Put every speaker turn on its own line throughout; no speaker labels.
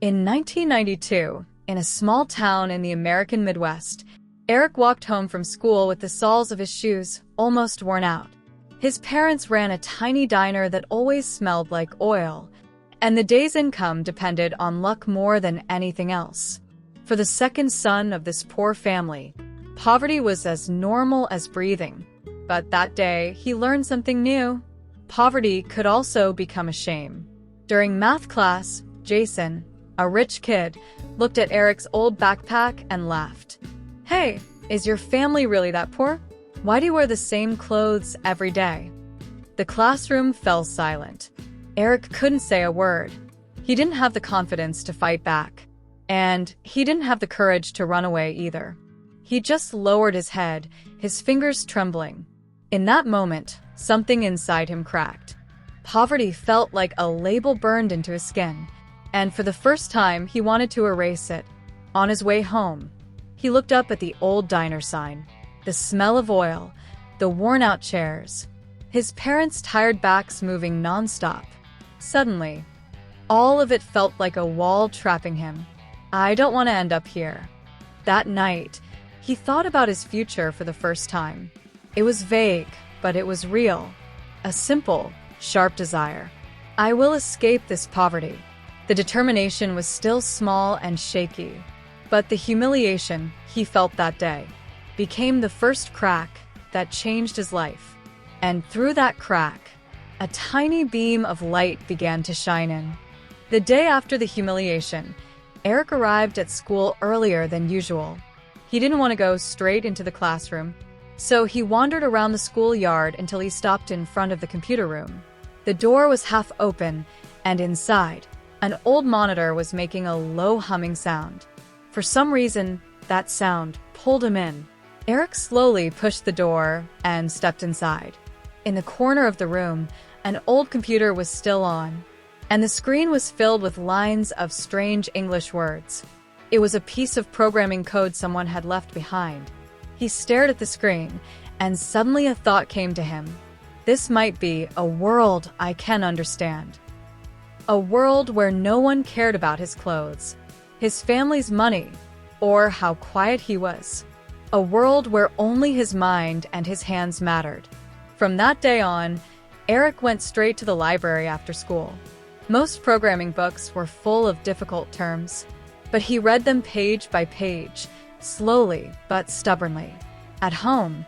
In 1992, in a small town in the American Midwest, Eric walked home from school with the soles of his shoes almost worn out. His parents ran a tiny diner that always smelled like oil, and the day's income depended on luck more than anything else. For the second son of this poor family, poverty was as normal as breathing. But that day, he learned something new. Poverty could also become a shame. During math class, Jason, a rich kid, looked at Eric's old backpack and laughed. "Hey, is your family really that poor? Why do you wear the same clothes every day?" The classroom fell silent. Eric couldn't say a word. He didn't have the confidence to fight back. And he didn't have the courage to run away either. He just lowered his head, his fingers trembling. In that moment, something inside him cracked. Poverty felt like a label burned into his skin, and for the first time, he wanted to erase it. On his way home, he looked up at the old diner sign, the smell of oil, the worn-out chairs, his parents' tired backs moving non-stop. Suddenly, all of it felt like a wall trapping him. "I don't want to end up here." That night, he thought about his future for the first time. It was vague, but it was real. A simple, sharp desire. "I will escape this poverty." The determination was still small and shaky, but the humiliation he felt that day became the first crack that changed his life. And through that crack, a tiny beam of light began to shine in. The day after the humiliation, Eric arrived at school earlier than usual. He didn't want to go straight into the classroom, so he wandered around the schoolyard until he stopped in front of the computer room. The door was half open, and inside, an old monitor was making a low humming sound. For some reason, that sound pulled him in. Eric slowly pushed the door and stepped inside. In the corner of the room, an old computer was still on, and the screen was filled with lines of strange English words. It was a piece of programming code someone had left behind. He stared at the screen, and suddenly a thought came to him. This might be a world I can understand. A world where no one cared about his clothes, his family's money, or how quiet he was. A world where only his mind and his hands mattered. From that day on, Eric went straight to the library after school. Most programming books were full of difficult terms, but he read them page by page, slowly but stubbornly. At home,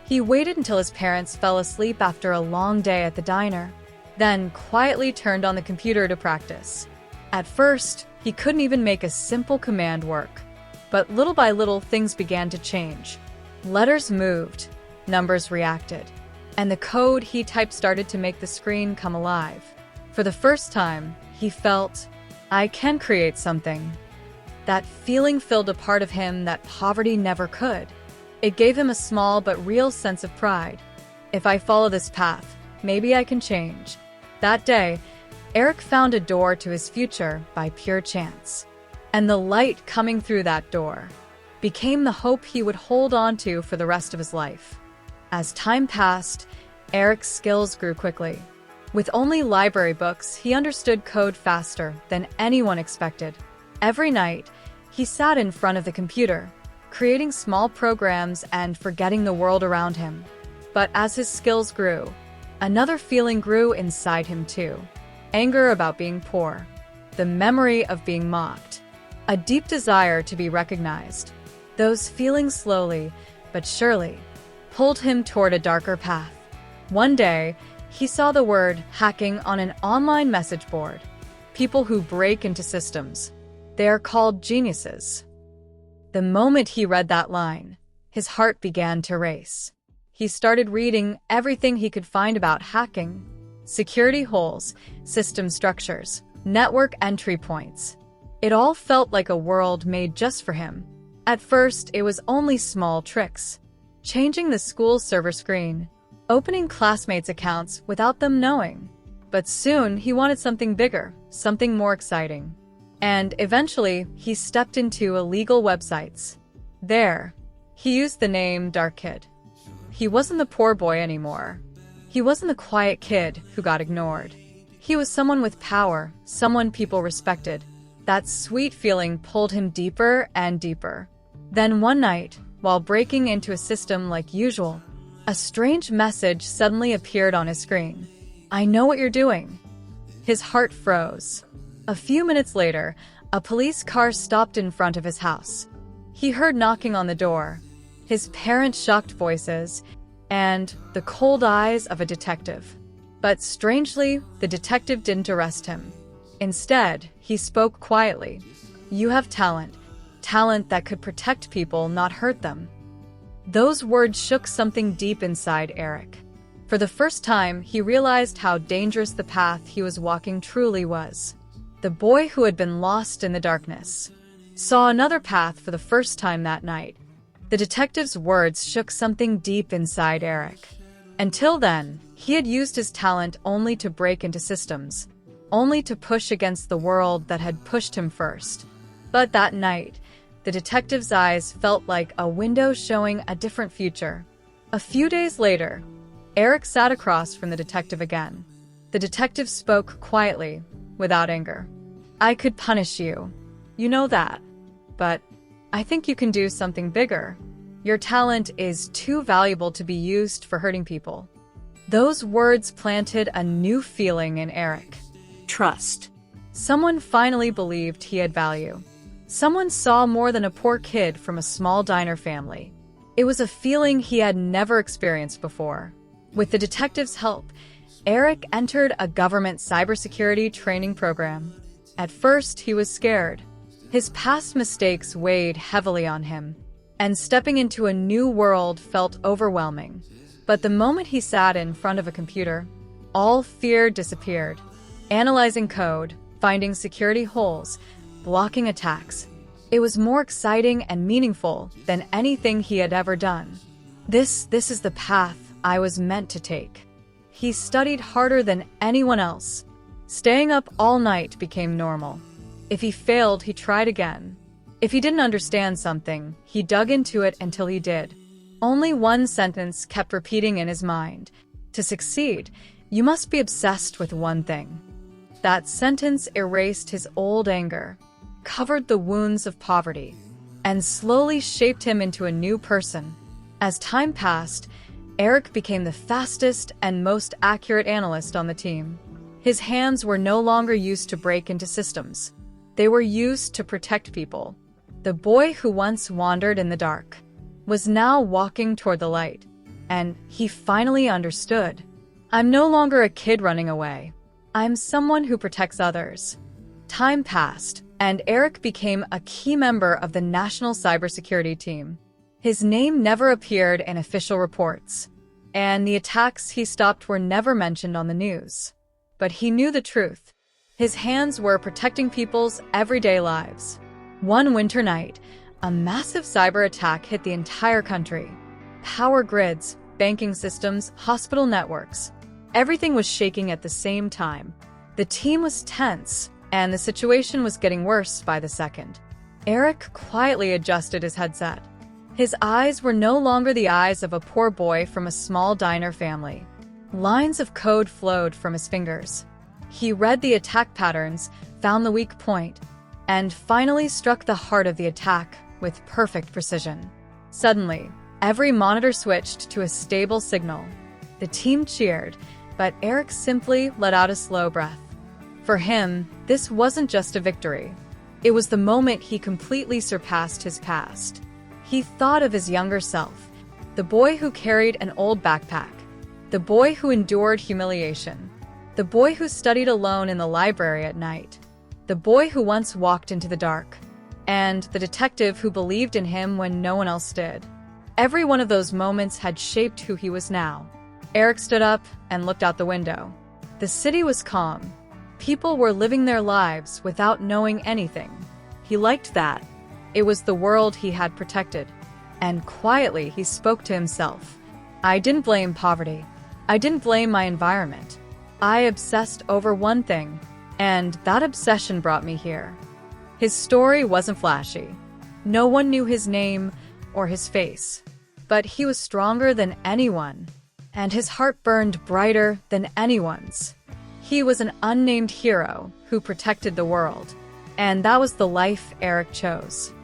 he waited until his parents fell asleep after a long day at the diner, then quietly turned on the computer to practice. At first, he couldn't even make a simple command work, but little by little things began to change. Letters moved, numbers reacted, and the code he typed started to make the screen come alive. For the first time, he felt, "I can create something." That feeling filled a part of him that poverty never could. It gave him a small but real sense of pride. "If I follow this path, maybe I can change." That day, Eric found a door to his future by pure chance. And the light coming through that door became the hope he would hold on to for the rest of his life. As time passed, Eric's skills grew quickly. With only library books, he understood code faster than anyone expected. Every night, he sat in front of the computer, creating small programs and forgetting the world around him. But as his skills grew, another feeling grew inside him too. Anger about being poor, the memory of being mocked, a deep desire to be recognized. Those feelings slowly, but surely, pulled him toward a darker path. One day, he saw the word hacking on an online message board. People who break into systems. They are called geniuses. The moment he read that line, his heart began to race. He started reading everything he could find about hacking: security holes, system structures, network entry points. It all felt like a world made just for him. At first, it was only small tricks. Changing the school server screen, opening classmates' accounts without them knowing. But soon, he wanted something bigger, something more exciting. And eventually, he stepped into illegal websites. There, he used the name Dark Kid. He wasn't the poor boy anymore. He wasn't the quiet kid who got ignored. He was someone with power, someone people respected. That sweet feeling pulled him deeper and deeper. Then one night, while breaking into a system like usual, a strange message suddenly appeared on his screen. "I know what you're doing." His heart froze. A few minutes later, a police car stopped in front of his house. He heard knocking on the door, his parents' shocked voices, and the cold eyes of a detective. But strangely, the detective didn't arrest him. Instead, he spoke quietly. "You have talent. Talent that could protect people, not hurt them." Those words shook something deep inside Eric. For the first time, he realized how dangerous the path he was walking truly was. The boy who had been lost in the darkness saw another path for the first time that night. The detective's words shook something deep inside Eric. Until then, he had used his talent only to break into systems, only to push against the world that had pushed him first. But that night, the detective's eyes felt like a window showing a different future. A few days later, Eric sat across from the detective again. The detective spoke quietly, without anger. "I could punish you. You know that. But I think you can do something bigger. Your talent is too valuable to be used for hurting people." Those words planted a new feeling in Eric. Trust. Someone finally believed he had value. Someone saw more than a poor kid from a small diner family. It was a feeling he had never experienced before. With the detective's help, Eric entered a government cybersecurity training program. At first, he was scared. His past mistakes weighed heavily on him, and stepping into a new world felt overwhelming. But the moment he sat in front of a computer, all fear disappeared. Analyzing code, finding security holes, blocking attacks. It was more exciting and meaningful than anything he had ever done. This is the path I was meant to take. He studied harder than anyone else. Staying up all night became normal. If he failed, he tried again. If he didn't understand something, he dug into it until he did. Only one sentence kept repeating in his mind. To succeed, you must be obsessed with one thing. That sentence erased his old anger, covered the wounds of poverty, and slowly shaped him into a new person. As time passed, Eric became the fastest and most accurate analyst on the team. His hands were no longer used to break into systems. They were used to protect people. The boy who once wandered in the dark was now walking toward the light, and he finally understood. I'm no longer a kid running away. I'm someone who protects others. Time passed, and Eric became a key member of the national cybersecurity team. His name never appeared in official reports, and the attacks he stopped were never mentioned on the news. But he knew the truth. His hands were protecting people's everyday lives. One winter night, a massive cyber attack hit the entire country. Power grids, banking systems, hospital networks. Everything was shaking at the same time. The team was tense, and the situation was getting worse by the second. Eric quietly adjusted his headset. His eyes were no longer the eyes of a poor boy from a small diner family. Lines of code flowed from his fingers. He read the attack patterns, found the weak point, and finally struck the heart of the attack with perfect precision. Suddenly, every monitor switched to a stable signal. The team cheered, but Eric simply let out a slow breath. For him, this wasn't just a victory. It was the moment he completely surpassed his past. He thought of his younger self, the boy who carried an old backpack, the boy who endured humiliation, the boy who studied alone in the library at night, the boy who once walked into the dark, and the detective who believed in him when no one else did. Every one of those moments had shaped who he was now. Eric stood up and looked out the window. The city was calm. People were living their lives without knowing anything. He liked that. It was the world he had protected. And quietly he spoke to himself. I didn't blame poverty. I didn't blame my environment. I obsessed over one thing, and that obsession brought me here. His story wasn't flashy. No one knew his name or his face. But he was stronger than anyone, and his heart burned brighter than anyone's. He was an unnamed hero who protected the world. And that was the life Eric chose.